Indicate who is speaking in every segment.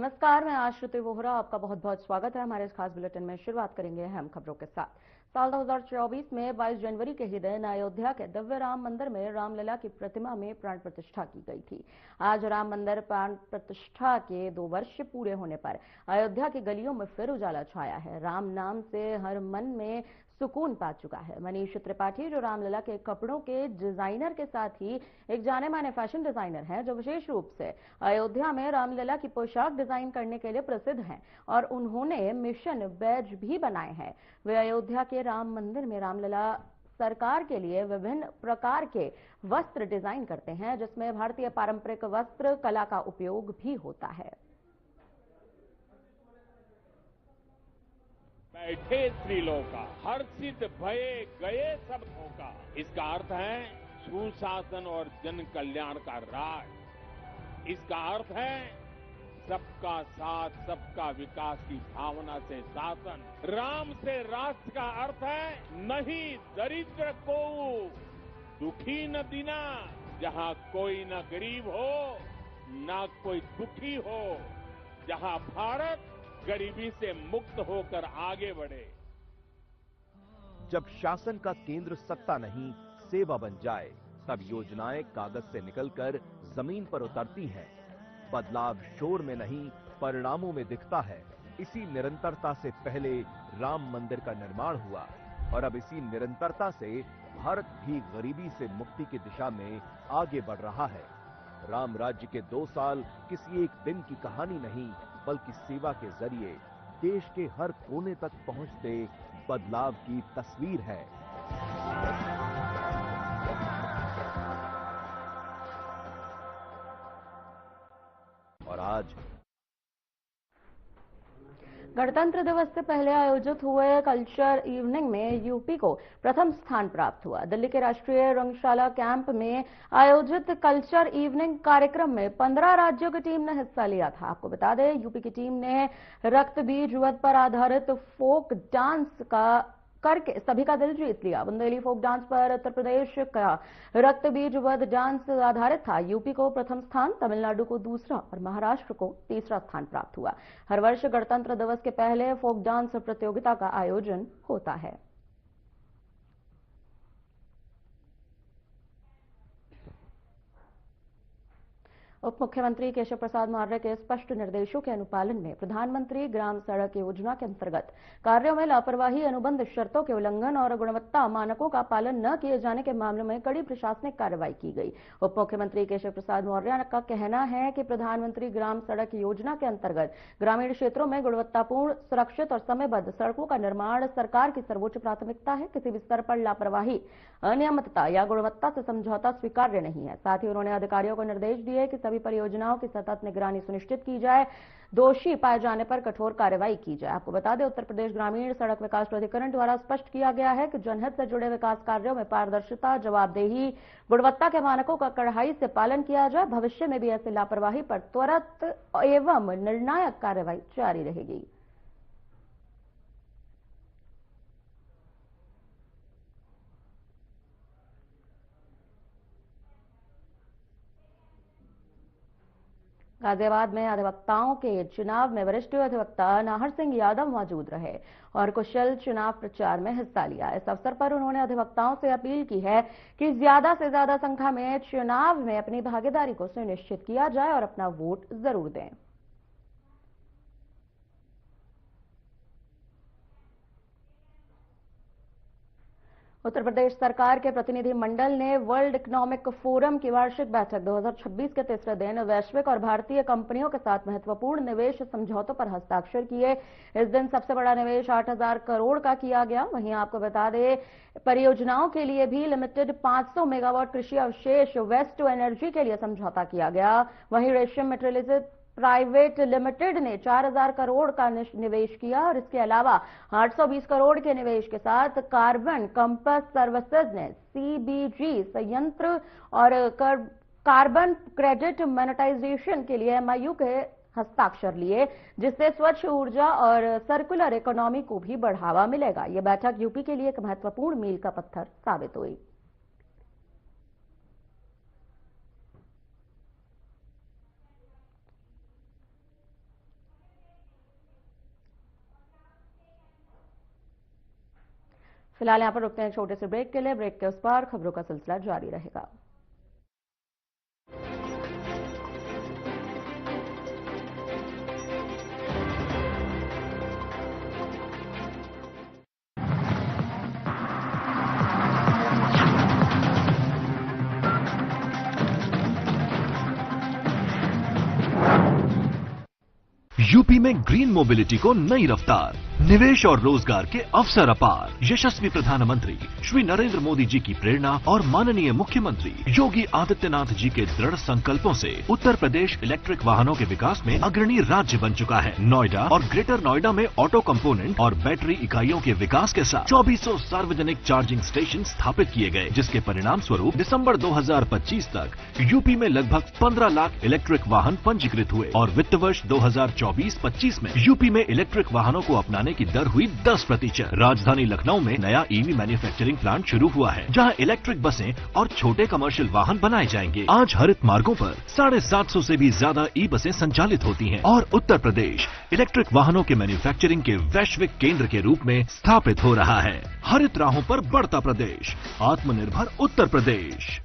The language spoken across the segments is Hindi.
Speaker 1: नमस्कार, मैं आश्रुति वोहरा। आपका बहुत बहुत स्वागत है हमारे इस खास बुलेटिन में। शुरुआत करेंगे अहम खबरों के साथ। साल 2024 में 22 जनवरी के ही दिन अयोध्या के दिव्य राम मंदिर में रामलला की प्रतिमा में प्राण प्रतिष्ठा की गई थी। आज राम मंदिर प्राण प्रतिष्ठा के 2 वर्ष पूरे होने पर अयोध्या की गलियों में फिर उजाला छाया है। राम नाम से हर मन में सुकून पा चुका है। मनीष त्रिपाठी, जो रामलला के कपड़ों के डिजाइनर के साथ ही एक जाने माने फैशन डिजाइनर हैं, जो विशेष रूप से अयोध्या में रामलला की पोशाक डिजाइन करने के लिए प्रसिद्ध हैं और उन्होंने मिशन बैज भी बनाए हैं। वे अयोध्या के राम मंदिर में रामलला सरकार के लिए विभिन्न प्रकार के वस्त्र डिजाइन करते हैं, जिसमें भारतीय पारंपरिक वस्त्र कला का उपयोग भी होता है।
Speaker 2: बैठे त्रिलोका, हर्षित भये गए सब होका। इसका अर्थ है सुशासन और जन कल्याण का राज। इसका अर्थ है सबका साथ, सबका विकास की भावना से शासन। राम से राष्ट्र का अर्थ है नहीं दरिद्र को दुखी न दीना। जहां कोई न गरीब हो, न कोई दुखी हो, जहां भारत गरीबी से मुक्त होकर आगे बढ़े।
Speaker 3: जब शासन का केंद्र सत्ता नहीं सेवा बन जाए, तब योजनाएं कागज से निकलकर जमीन पर उतरती हैं। बदलाव शोर में नहीं, परिणामों में दिखता है। इसी निरंतरता से पहले राम मंदिर का निर्माण हुआ और अब इसी निरंतरता से भारत भी गरीबी से मुक्ति की दिशा में आगे बढ़ रहा है। राम राज्य के 2 साल किसी एक दिन की कहानी नहीं, बल्कि सेवा के जरिए देश के हर कोने तक पहुंचते बदलाव की तस्वीर है। और आज
Speaker 1: गणतंत्र दिवस से पहले आयोजित हुए कल्चर इवनिंग में यूपी को प्रथम स्थान प्राप्त हुआ। दिल्ली के राष्ट्रीय रंगशाला कैंप में आयोजित कल्चर इवनिंग कार्यक्रम में 15 राज्यों की टीम ने हिस्सा लिया था। आपको बता दें, यूपी की टीम ने रक्त बीज वध पर आधारित फोक डांस करके सभी का दिल जीत लिया। बुंदेली फोक डांस पर उत्तर प्रदेश का रक्त बीज वध डांस आधारित था। यूपी को प्रथम स्थान, तमिलनाडु को दूसरा और महाराष्ट्र को तीसरा स्थान प्राप्त हुआ। हर वर्ष गणतंत्र दिवस के पहले फोक डांस प्रतियोगिता का आयोजन होता है। उप मुख्यमंत्री केशव प्रसाद मौर्य के स्पष्ट निर्देशों के अनुपालन में प्रधानमंत्री ग्राम सड़क योजना के अंतर्गत कार्यों में लापरवाही, अनुबंध शर्तों के उल्लंघन और गुणवत्ता मानकों का पालन न किए जाने के मामलों में कड़ी प्रशासनिक कार्रवाई की गई। उप मुख्यमंत्री केशव प्रसाद मौर्य का कहना है कि प्रधानमंत्री ग्राम सड़क योजना के अंतर्गत ग्रामीण क्षेत्रों में गुणवत्तापूर्ण, सुरक्षित और समयबद्ध सड़कों का निर्माण सरकार की सर्वोच्च प्राथमिकता है। किसी भी स्तर पर लापरवाही, अनियमितता या गुणवत्ता से समझौता स्वीकार्य नहीं है। साथ ही उन्होंने अधिकारियों को निर्देश दिए कि सभी परियोजनाओं की सतत निगरानी सुनिश्चित की जाए, दोषी पाए जाने पर कठोर कार्रवाई की जाए। आपको बता दें, उत्तर प्रदेश ग्रामीण सड़क विकास प्राधिकरण द्वारा स्पष्ट किया गया है कि जनहित से जुड़े विकास कार्यों में पारदर्शिता, जवाबदेही, गुणवत्ता के मानकों का कड़ाई से पालन किया जाए। भविष्य में भी ऐसी लापरवाही पर त्वरित एवं निर्णायक कार्रवाई जारी रहेगी। गाजियाबाद में अधिवक्ताओं के चुनाव में वरिष्ठ अधिवक्ता नाहर सिंह यादव मौजूद रहे और कुशल चुनाव प्रचार में हिस्सा लिया। इस अवसर पर उन्होंने अधिवक्ताओं से अपील की है कि ज्यादा से ज्यादा संख्या में चुनाव में अपनी भागीदारी को सुनिश्चित किया जाए और अपना वोट जरूर दें। उत्तर प्रदेश सरकार के प्रतिनिधि मंडल ने वर्ल्ड इकोनॉमिक फोरम की वार्षिक बैठक 2026 के तीसरे दिन वैश्विक और भारतीय कंपनियों के साथ महत्वपूर्ण निवेश समझौतों पर हस्ताक्षर किए। इस दिन सबसे बड़ा निवेश 8,000 करोड़ का किया गया। वहीं आपको बता दें, परियोजनाओं के लिए भी लिमिटेड 500 मेगावाट कृषि अवशेष वेस्ट टू एनर्जी के लिए समझौता किया गया। वहीं रेशम मेटेरियल्स प्राइवेट लिमिटेड ने 4,000 करोड़ का निवेश किया और इसके अलावा 820 करोड़ के निवेश के साथ कार्बन कंपस सर्विसेज ने सीबीजी संयंत्र और कार्बन क्रेडिट मोनेटाइजेशन के लिए एमओयू के हस्ताक्षर लिए, जिससे स्वच्छ ऊर्जा और सर्कुलर इकोनॉमी को भी बढ़ावा मिलेगा। यह बैठक यूपी के लिए एक महत्वपूर्ण मील का पत्थर साबित हुई। फिलहाल यहाँ पर रुकते हैं छोटे से ब्रेक के लिए। ब्रेक के उस पार खबरों का सिलसिला जारी रहेगा।
Speaker 4: यूपी में ग्रीन मोबिलिटी को नई रफ्तार, निवेश और रोजगार के अवसर अपार। यशस्वी प्रधानमंत्री श्री नरेंद्र मोदी जी की प्रेरणा और माननीय मुख्यमंत्री योगी आदित्यनाथ जी के दृढ़ संकल्पों से उत्तर प्रदेश इलेक्ट्रिक वाहनों के विकास में अग्रणी राज्य बन चुका है। नोएडा और ग्रेटर नोएडा में ऑटो कंपोनेंट और बैटरी इकाइयों के विकास के साथ 2400 सार्वजनिक चार्जिंग स्टेशन स्थापित किए गए, जिसके परिणाम स्वरूप दिसंबर 2025 तक यूपी में लगभग 15 लाख इलेक्ट्रिक वाहन पंजीकृत हुए और वित्त वर्ष 2024-25 में यूपी में इलेक्ट्रिक वाहनों को अपनाने की दर हुई 10%। राजधानी लखनऊ में नया ईवी मैन्युफैक्चरिंग प्लांट शुरू हुआ है, जहां इलेक्ट्रिक बसें और छोटे कमर्शियल वाहन बनाए जाएंगे। आज हरित मार्गों पर 750 से भी ज्यादा ई बसें संचालित होती हैं और उत्तर प्रदेश इलेक्ट्रिक वाहनों के मैन्युफैक्चरिंग के वैश्विक केंद्र के रूप में स्थापित हो रहा है। हरित राहों पर बढ़ता प्रदेश, आत्मनिर्भर उत्तर प्रदेश।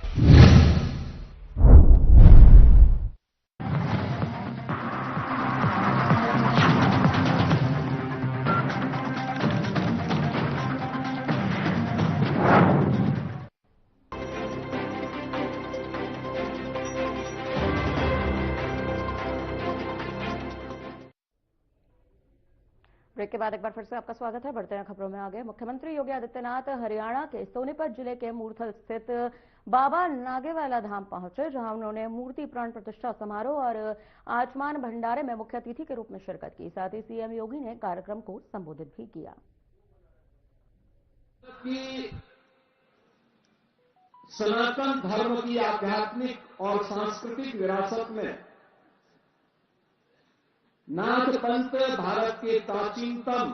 Speaker 1: ब्रेक के बाद एक बार फिर से आपका स्वागत है। बढ़ते हैं खबरों में आगे। मुख्यमंत्री योगी आदित्यनाथ हरियाणा के सोनीपत जिले के मूर्थल स्थित बाबा नागेवाला धाम पहुंचे, जहां उन्होंने मूर्ति प्राण प्रतिष्ठा समारोह और आचमान भंडारे में मुख्य अतिथि के रूप में शिरकत की। साथ ही सीएम योगी ने कार्यक्रम को संबोधित भी किया।
Speaker 5: सनातन धर्म की आध्यात्मिक और सांस्कृतिक विरासत में नाथ पंथ भारत के प्राचीनतम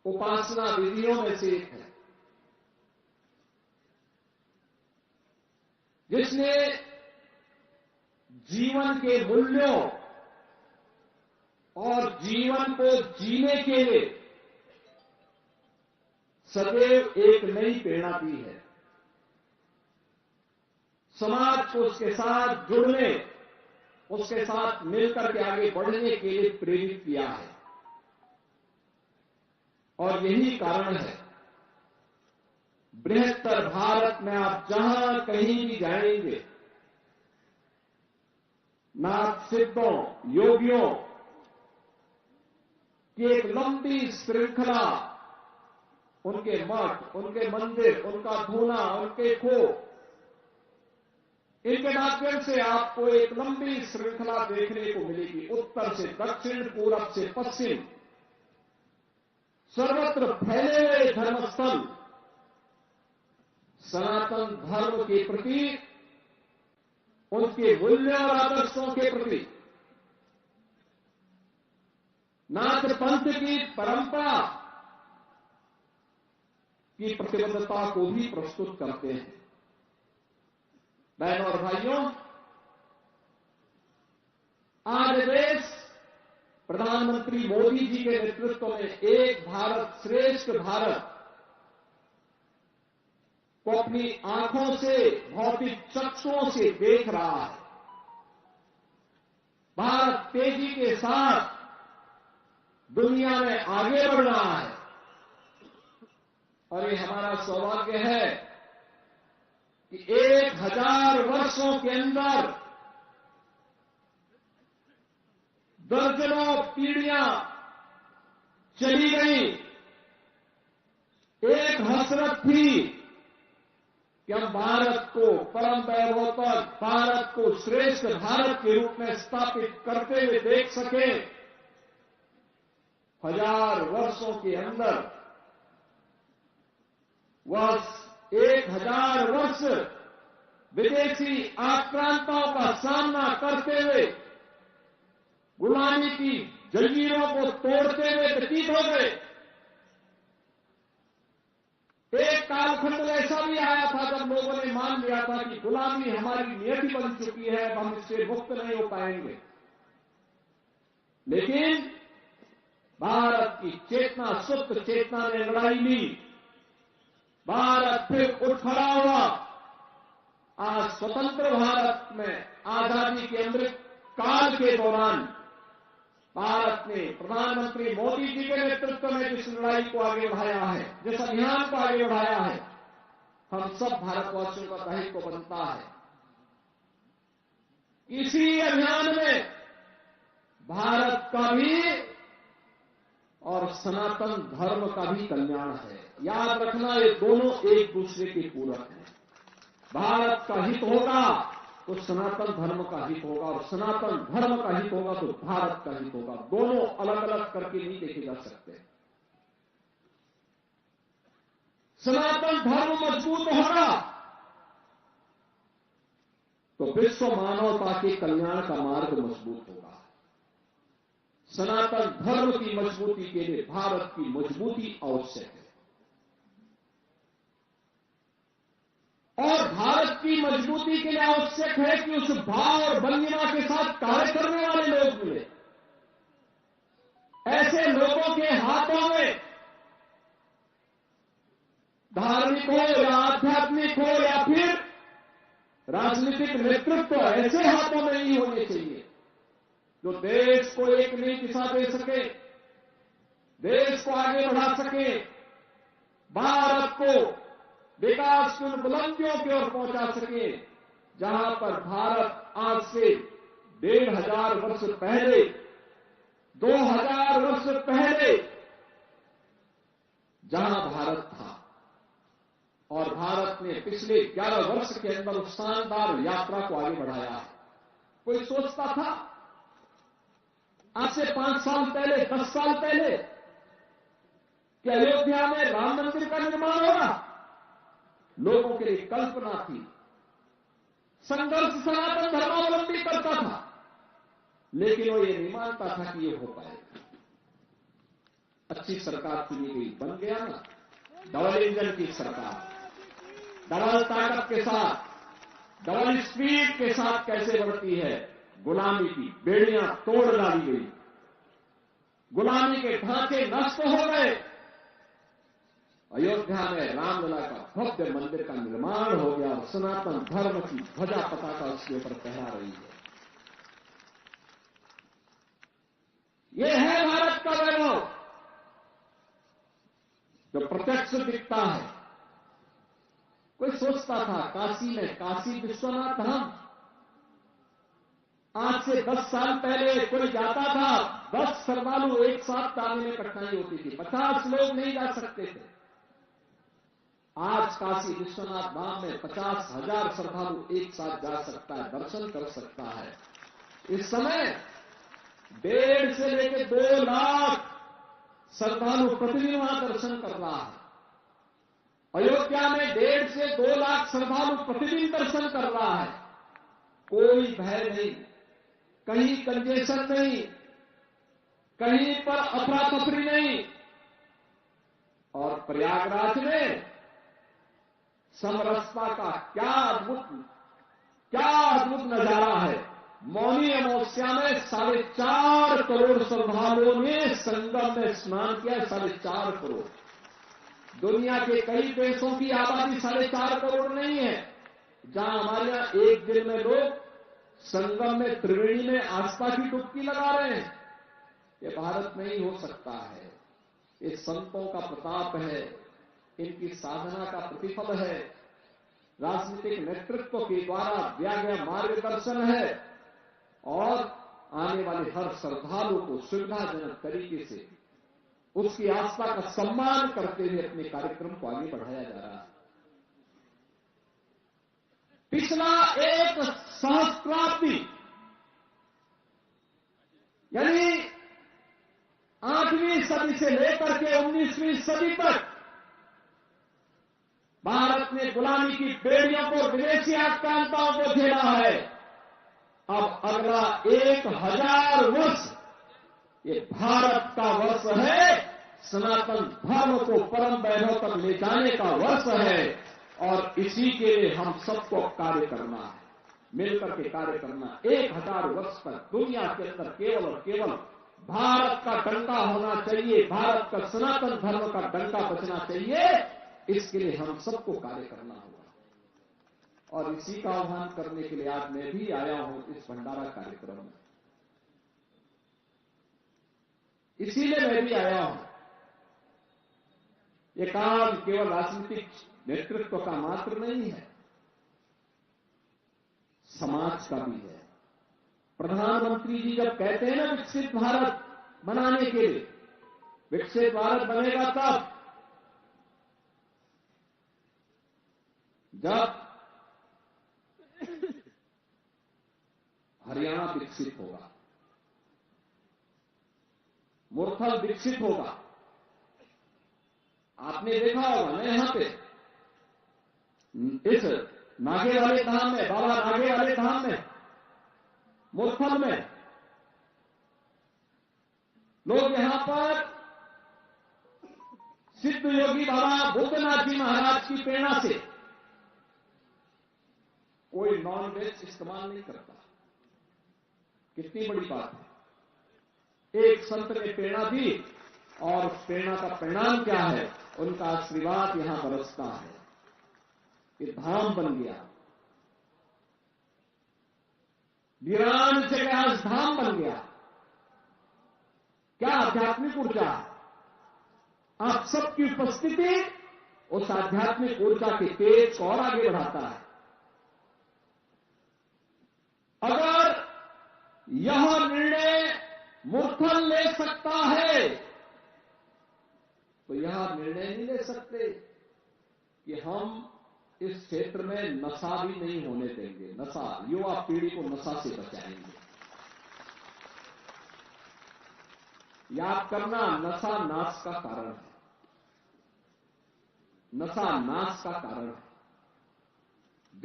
Speaker 5: उपासना विधियों में से एक है, जिसने जीवन के मूल्यों और जीवन को जीने के लिए सदैव एक नई प्रेरणा दी है। समाज को उसके साथ जुड़ने, उसके साथ मिलकर के आगे बढ़ने के लिए प्रेरित किया है। और यही कारण है, बृहत्तर भारत में आप जहां कहीं भी जाएंगे, नाथ सिद्धों, योगियों की एक लंबी श्रृंखला, उनके मठ, उनके मंदिर, उनका धूना, उनके खो, इनके माध्यम से आपको एक लंबी श्रृंखला देखने को मिलेगी। उत्तर से दक्षिण, पूरब से पश्चिम, सर्वत्र फैले हुए धर्मस्थल सनातन धर्म के प्रति, उनके मूल्यों और आदर्शों के प्रति, नाथ पंथ की परंपरा की प्रतिबद्धता को भी प्रस्तुत करते हैं। बहनों और भाइयों, आज देश प्रधानमंत्री मोदी जी के नेतृत्व में एक भारत श्रेष्ठ भारत को अपनी आंखों से, भौतिक चक्षुओं से देख रहा है। भारत तेजी के साथ दुनिया में आगे बढ़ रहा है और ये हमारा सौभाग्य है कि 1000 वर्षों के अंदर दर्जनों पीढ़ियां चली गई। एक हसरत थी कि हम भारत को परम वैभव पर, भारत को श्रेष्ठ भारत के रूप में स्थापित करते हुए देख सके। 1000 वर्षों के अंदर वह 1000 वर्ष विदेशी आक्रांताओं का सामना करते हुए, गुलामी की जंजीरों को तोड़ते हुए व्यतीत हो गए। एक कालखंड ऐसा भी आया था जब लोगों ने मान लिया था कि गुलामी हमारी नियति बन चुकी है, अब हम इससे मुक्त नहीं हो पाएंगे। लेकिन भारत की चेतना, सुप्त चेतना ने लड़ाई ली। भारत फिर उठ खड़ा हुआ। आज स्वतंत्र भारत में आजादी के अमृत काल के दौरान भारत ने प्रधानमंत्री मोदी जी के नेतृत्व में जिस लड़ाई को आगे बढ़ाया है, जिस अभियान को आगे बढ़ाया है, हम सब भारतवासियों का दायित्व बनता है। इसी अभियान में भारत का भी और सनातन धर्म का भी कल्याण है। याद रखना, ये दोनों एक दूसरे के पूरक हैं। भारत का हित होगा तो सनातन धर्म का हित होगा, और सनातन धर्म का हित होगा तो भारत का हित होगा। दोनों अलग अलग करके नहीं देखे जा सकते। सनातन धर्म मजबूत होगा तो विश्व मानवता के कल्याण का मार्ग मजबूत होगा। सनातन धर्म की मजबूती के लिए भारत की मजबूती आवश्यक है, और भारत की मजबूती के लिए आवश्यक है कि उस भाव और भंगिमा के साथ कार्य करने वाले लोग मिले। ऐसे लोगों के हाथों में, धार्मिक हो या आध्यात्मिक हो या फिर राजनीतिक नेतृत्व, ऐसे हाथों में नहीं होने चाहिए जो देश को एक नई दिशा दे सके, देश को आगे बढ़ा सके, भारत को विकास की उन बुलंदियों की ओर पहुंचा सके जहां पर भारत आज से 1500 वर्ष पहले, 2000 वर्ष पहले जहां भारत था, और भारत ने पिछले 11 वर्ष के अंदर उस शानदार यात्रा को आगे बढ़ाया है। कोई सोचता था आज से 5 साल पहले, 10 साल पहले कि अयोध्या में राम मंदिर का निर्माण होगा? लोगों के लिए कल्पना थी। संघर्ष सनातन धर्मावलंबी करता था, लेकिन वो ये नहीं मानता था कि ये हो पाएगा। अच्छी सरकार चुनी गई, बन गया ना डबल इंजन की सरकार, डबल ताकत के साथ, डबल स्पीड के साथ कैसे बढ़ती है। गुलामी की बेड़ियां तोड़ डाली गई, गुलामी के ढांचे नष्ट हो गए। अयोध्या में रामलला का भव्य मंदिर का निर्माण हो गया, और सनातन धर्म की ध्वजा पताका उसके ऊपर फहरा रही है। यह है भारत का वैभव जो प्रत्यक्ष दिखता है। कोई सोचता था काशी में, काशी विश्वनाथ धाम, आज से 10 साल पहले कोई जाता था, 10 श्रद्धालु एक साथ जाने में कठिनाई होती थी, 50 लोग नहीं जा सकते थे। आज काशी विश्वनाथ धाम में 50,000 श्रद्धालु एक साथ जा सकता है, दर्शन कर सकता है। इस समय 1.5 से लेकर 2 लाख श्रद्धालु प्रतिदिन वहां दर्शन कर रहा है। अयोध्या में 1.5 से 2 लाख श्रद्धालु प्रतिदिन दर्शन कर रहा है। कोई भय नहीं, कहीं कंजेशन नहीं, कहीं पर अफरा तफरी नहीं। और प्रयागराज में समरसता का क्या अद्भुत नजारा है। मौनी अमावस्या में 4.5 करोड़ श्रद्धालुओं ने संगम में स्नान किया। 4.5 करोड़। दुनिया के कई देशों की आबादी 4.5 करोड़ नहीं है, जहां हमारे यहां एक दिन में लोग संगम में, त्रिवेणी में आस्था की डुबकी लगा रहे हैं। ये भारत में ही हो सकता है। ये संतों का प्रताप है, इनकी साधना का प्रतिफल है, राजनीतिक नेतृत्व के द्वारा दिया गया मार्गदर्शन है, और आने वाले हर श्रद्धालु को सुविधाजनक तरीके से उसकी आस्था का सम्मान करते हुए अपने कार्यक्रम को आगे बढ़ाया जा रहा है। पिछला एक सहस्त्राब्दी, यानी 8वीं सदी से लेकर के 19वीं सदी तक भारत ने गुलामी की बेड़ियों को, विदेशी आक्रांताओं को झेला है। अब अगला 1000 वर्ष ये भारत का वर्ष है, सनातन धर्म को परम वैभव तक ले जाने का वर्ष है, और इसी के लिए हम सबको कार्य करना है, मिलकर के कार्य करना। 1000 वर्ष तक दुनिया के अंदर केवल और केवल भारत का डंका होना चाहिए, भारत का सनातन धर्म का डंका बचना चाहिए। इसके लिए हम सबको कार्य करना होगा और इसी का आह्वान करने के लिए आज मैं भी आया हूं इस भंडारा कार्यक्रम में। इसीलिए मैं भी आया हूं। ये काम केवल राजनीतिक नेतृत्व का मात्र नहीं है, समाज का भी है। प्रधानमंत्री जी जब कहते हैं ना विकसित भारत बनाने के लिए, विकसित भारत बनेगा तब जब हरियाणा विकसित होगा, मुरथल विकसित होगा। आपने देखा होगा ना यहां पे इस नागे वाले धाम में, बाबा नागे वाले धाम में, मुरथल में लोग यहां पर सिद्ध योगी बाबा बुद्धनाथ जी महाराज की प्रेरणा से कोई नॉन वेज इस्तेमाल नहीं करता। कितनी बड़ी बात है। एक संत ने प्रेरणा दी और उस प्रेरणा का परिणाम क्या है? उनका आशीर्वाद यहां बरसता है। ये धाम बन गया, वीरान जगह आज धाम बन गया। क्या आध्यात्मिक ऊर्जा! आप सबकी उपस्थिति उस आध्यात्मिक ऊर्जा के तेज को और आगे बढ़ाता है। अगर यह निर्णय मुरथल ले सकता है तो यह निर्णय नहीं ले सकते कि हम इस क्षेत्र में नशा भी नहीं होने देंगे। नशा, युवा पीढ़ी को नशा से बचाएंगे। याद करना, नशा नाश का कारण है। नशा नाश का कारण है।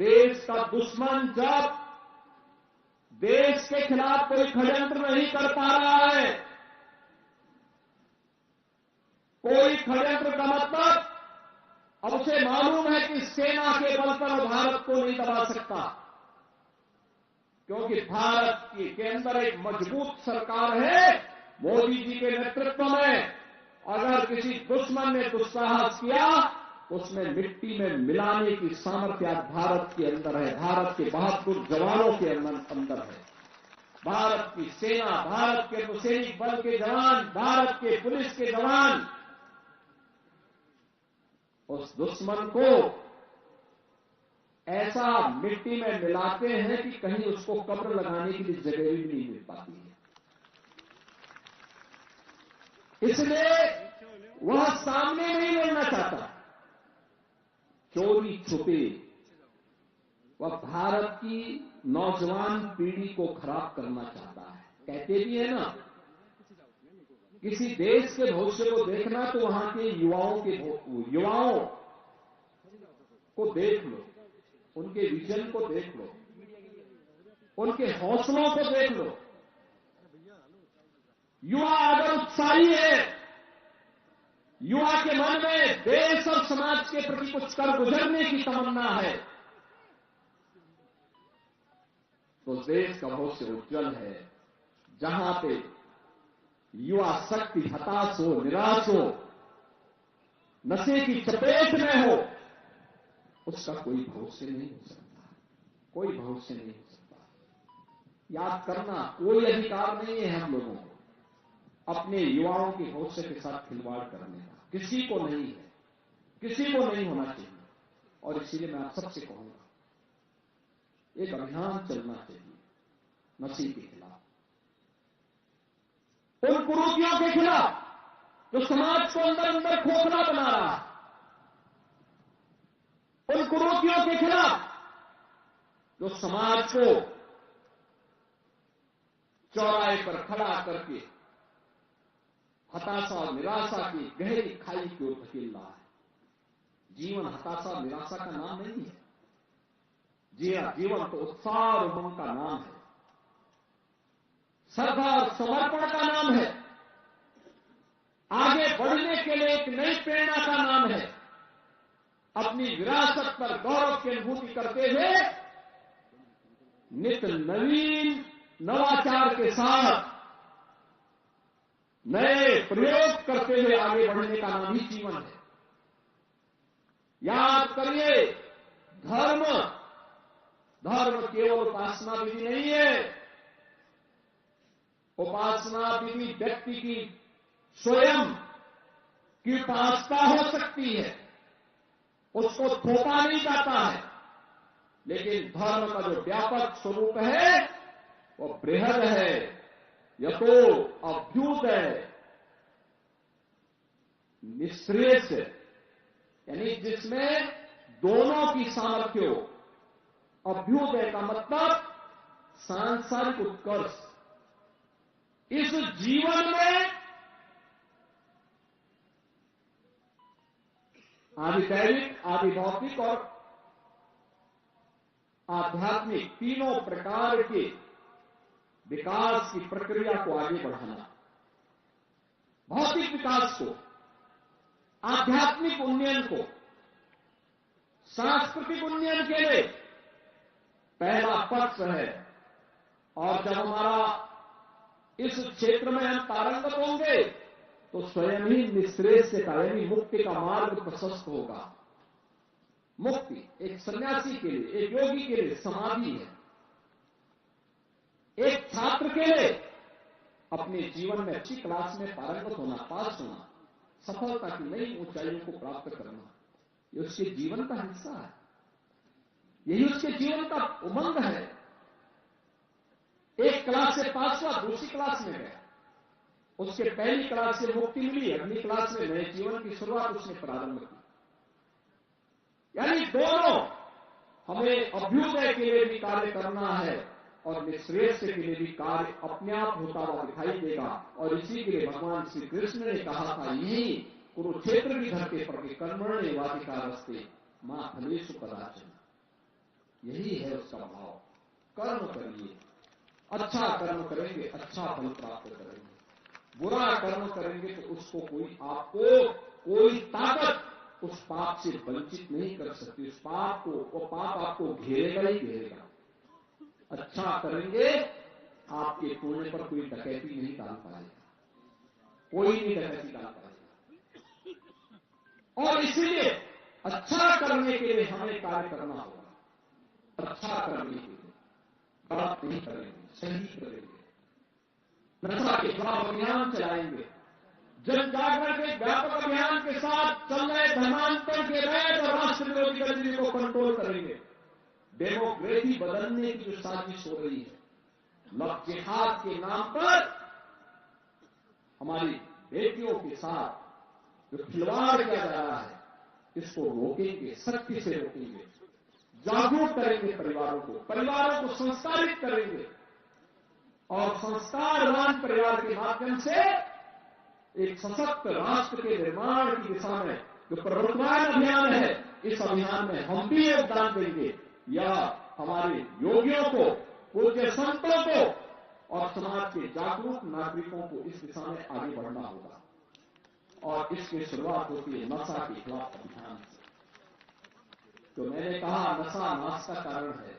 Speaker 5: देश का दुश्मन जब देश के खिलाफ कोई षड्यंत्र नहीं कर पा रहा है, कोई षड्यंत्र का मतलब अब उसे मालूम है कि सेना के बल पर भारत को नहीं दबा सकता, क्योंकि भारत के अंदर एक मजबूत सरकार है मोदी जी के नेतृत्व में। अगर किसी दुश्मन ने दुस्साहस किया उसमें मिट्टी में मिलाने की सामर्थ्य आज भारत के अंदर है। भारत के बहादुर जवानों के अंदर है। भारत की सेना, भारत के अर्धसैनिक बल के जवान, भारत के पुलिस के जवान उस दुश्मन को ऐसा मिट्टी में मिलाते हैं कि कहीं उसको कब्र लगाने की भी जगह भी नहीं मिल पाती है। इसलिए वह सामने नहीं बोलना चाहता, चोरी छुपे वह भारत की नौजवान पीढ़ी को खराब करना चाहता है। कहते भी है ना, किसी देश के भविष्य को देखना तो वहां के युवाओं को देख लो, उनके विजन को देख लो, उनके हौसलों को देख लो। युवा अगर उत्साही है, युवा के मन में देश और समाज के प्रति कुछ कर गुजरने की तमन्ना है, तो देश का भविष्य उज्जवल है। जहां पे युवा शक्ति हताश हो, निराश हो, नशे की चपेट में हो, उसका कोई भविष्य नहीं हो सकता, कोई भविष्य नहीं हो सकता। याद करना, कोई अधिकार नहीं है हम लोगों को अपने युवाओं के भविष्य के साथ खिलवाड़ करने का। किसी को नहीं है, किसी को नहीं होना चाहिए। और इसीलिए मैं आप सबसे कहूंगा, एक अभियान चलना चाहिए नशे के खिलाफ, उन कुरीतियों के खिलाफ जो समाज को अंदर अंदर खोखला बना रहा है, उन कुरीतियों के खिलाफ जो समाज को चौराहे पर खड़ा करके हताशा और निराशा की गहरी खाई की ओर धकेल रहा है। जीवन हताशा और निराशा का नाम नहीं है। जीवन तो उत्साह और उमंग का नाम है, श्रद्धा और समर्पण का नाम है, आगे बढ़ने के लिए एक नई प्रेरणा का नाम है। अपनी विरासत पर गौरव की अनुभूति करते हुए नित्य नवीन नवाचार के साथ नए प्रयोग करते हुए आगे बढ़ने का नाम ही जीवन है। याद करिए, धर्म केवल उपासना विधि नहीं है। उपासना विधि व्यक्ति की स्वयं की उपासना हो सकती है, उसको थोपा नहीं जाता है, लेकिन धर्म का जो व्यापक स्वरूप है वो बृहद है, यतो अभ्युदय निःश्रेयस, यानी जिसमें दोनों की सामर्थ्य हो। अभ्युदय का मतलब सांसारिक उत्कर्ष। इस जीवन में आदि दैविक, आदि भौतिक और आध्यात्मिक तीनों प्रकार के विकास की प्रक्रिया को आगे बढ़ाना। भौतिक विकास को, आध्यात्मिक उन्नयन को, सांस्कृतिक उन्नयन के लिए पहला पक्ष है। और जब हमारा इस क्षेत्र में हम पारंगत होंगे तो स्वयं ही निःश्रेयस का यानी मुक्ति का मार्ग प्रशस्त होगा। मुक्ति एक सन्यासी के लिए, एक योगी के लिए समाधि है। एक छात्र के लिए अपने जीवन में अच्छी क्लास में पारंगत होना, पास होना, सफलता की नई ऊंचाइयों को प्राप्त करना, ये उसके जीवन का हिस्सा है। यही उसके जीवन का उमंग है। एक क्लास से पास हुआ, दूसरी क्लास में गया, उसके पहली क्लास से मुक्ति मिली, अगली क्लास में नए जीवन की शुरुआत उसने प्रारंभ की। यानी दोनों हमें अभ्युदय के लिए भी कार्य करना है और निःश्रेयस के लिए भी कार्य अपने आप होता हुआ दिखाई देगा। और इसी के लिए भगवान श्री कृष्ण ने कहा था, यही कुरुक्षेत्र की धरती पर कर्मण्य वाधिकारस्ते मां फलेषु कदाचन, यही है उसका भाव। कर्म करिए, अच्छा कर्म करेंगे अच्छा फल प्राप्त करेंगे, बुरा कर्म करेंगे तो उसको आपको कोई ताकत उस पाप से वंचित नहीं कर सकती। उस पाप को, वो पाप आपको घेरेगा ही घेरेगा। अच्छा करेंगे, आपके पुण्य पर कोई डकैती नहीं डाल पाएगा, कोई नहीं डकैती डाल पाएगा। और इसलिए अच्छा करने के लिए हमें कार्य करना होगा। अच्छा करने के लिए गलत नहीं करेंगे, सही करेंगे, नशा के खिलाफ अभियान चलाएंगे, जन जागरण के व्यापक अभियान के साथ चल रहे धर्मांतर के रैत और राष्ट्र विरोधी गतिविधियों को कंट्रोल करेंगे। डेमोक्रेसी बदलने की जो साजिश हो रही है, लव जिहाद के नाम पर हमारी बेटियों के साथ जो खिलवाड़ किया जा रहा है, इसको रोकेंगे, सख्ती से रोकेंगे, जागरूक करेंगे परिवारों को संस्कारित करेंगे और संस्कारवान परिवार के माध्यम से एक सशक्त राष्ट्र के निर्माण की दिशा में जो प्रवर्तमान अभियान है, इस अभियान में हम भी योगदान देंगे। या हमारे योगियों को, पूज्य संतों को और समाज के जागरूक नागरिकों को इस दिशा में आगे बढ़ना होगा। और इसकी शुरुआत होती है नशा के खिलाफ अभियान से। तो मैंने कहा, नशा नाश का कारण है,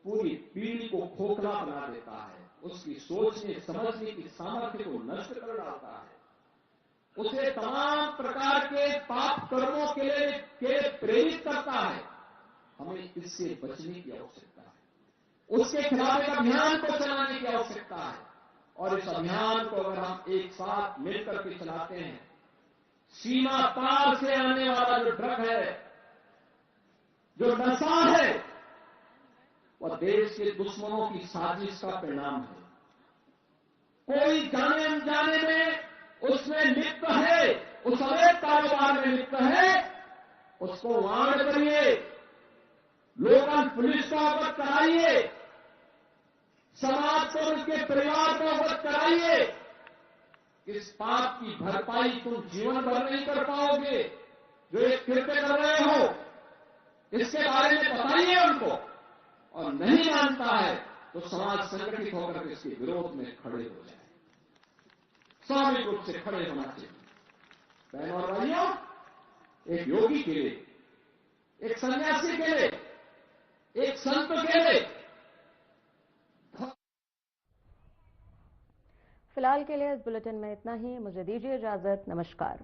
Speaker 5: पूरी पीढ़ी को खोखला बना देता है, उसकी सोचने समझने की सामर्थ्य को नष्ट कर डालता है, उसे तमाम प्रकार के पाप कर्मों के लिए प्रेरित करता है। हमें इससे बचने की आवश्यकता है, उसके खिलाफ एक अभियान को चलाने की आवश्यकता है। और इस अभियान को अगर हम एक साथ मिलकर के चलाते हैं, सीमा पार से आने वाला जो ड्रग है, जो नशा है, वह देश के दुश्मनों की साजिश का परिणाम है। कोई जाने अनजाने में उसमें लिप्त है, उस अवैध कारोबार में लिप्त है, उसको वार्न करिए, लोकल पुलिस को अवगत कराइए, समाज को, उसके परिवार को अवगत कराइए। इस पाप की भरपाई तुम जीवन भर नहीं कर पाओगे। जो एक कृत्य कर रहे हो, इसके बारे में बताइए उनको, और नहीं मानता है तो समाज संगठित होकर इसके विरोध में खड़े हो जाए, सामूहिक रूप से खड़े होना चाहिए। बहनों और भाइयों, एक योगी के लिए, एक सन्यासी के लिए, एक संत के लिए
Speaker 1: फिलहाल के लिए इस बुलेटिन में इतना ही। मुझे दीजिए इजाजत। नमस्कार।